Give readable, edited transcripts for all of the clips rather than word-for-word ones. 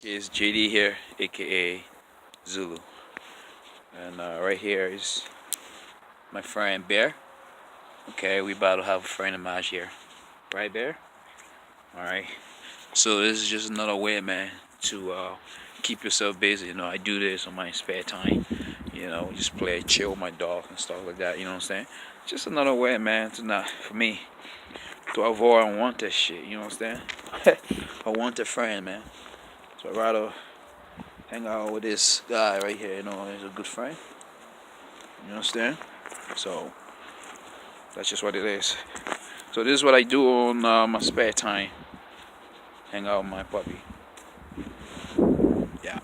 Is JD here, aka Zulu, and right here is my friend Bear. Okay, we about to have a friend of mine here, right, Bear? All right. So this is just another way, man, to keep yourself busy. I do this on my spare time. Just play, chill with my dog and stuff like that. You know what I'm saying? Just another way, man, to not for me to avoid unwanted shit. You know what I'm saying? Unwanted friend, man. So I'd rather hang out with this guy right here. He's a good friend. You understand? So that's just what it is. So this is what I do on my spare time. Hang out with my puppy. Yeah.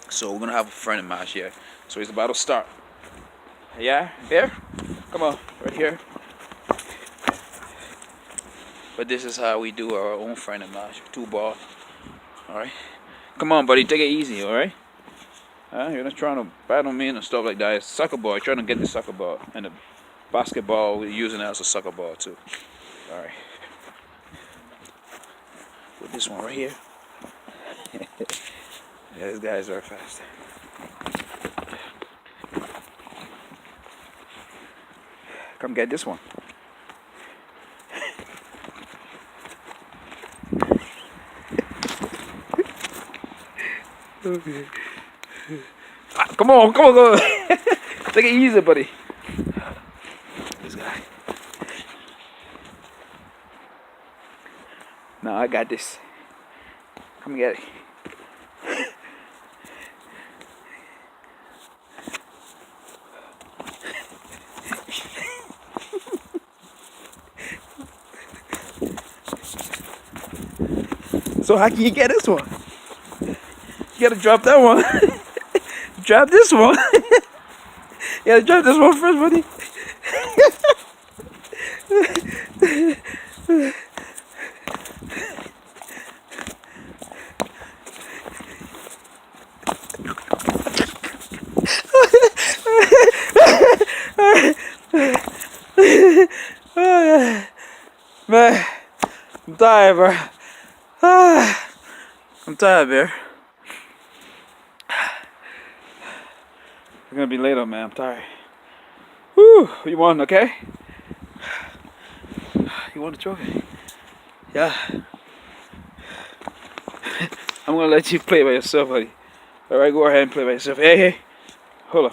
So we're gonna have a friend of mine here. So he's about to start. Yeah, there. Come on, right here. But this is how we do our own friend of mine. 2 ball. All right. Come on, buddy. Take it easy. All right. You're not trying to battle me and stuff like that. It's soccer ball. You're trying to get the soccer ball and the basketball. We're using it as a soccer ball too. All right. Put this one right here. Yeah, this guy is very fast. Come get this one. Okay. Come on, come on, come on. Take it easy, buddy. This guy. No, I got this. Come get it. So how can you get this one? You gotta drop that one. Drop this one. You gotta drop this one first, buddy. Man, I'm tired, bro. I'm tired, Bear. We're gonna be later, man. I'm tired. Woo! What you want, okay? You want the trophy? Yeah. I'm gonna let you play by yourself, buddy. Alright, go ahead and play by yourself. Hey, hold on.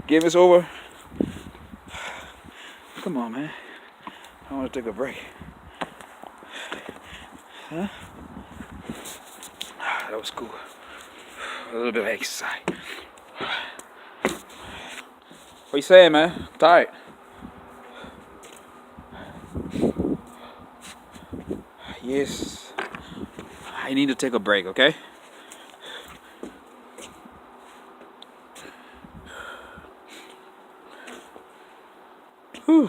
Game is over. Come on, man. I wanna take a break. Huh? That was cool. A little bit of exercise. What you saying, man? I'm tired. Yes. I need to take a break, okay? Whew.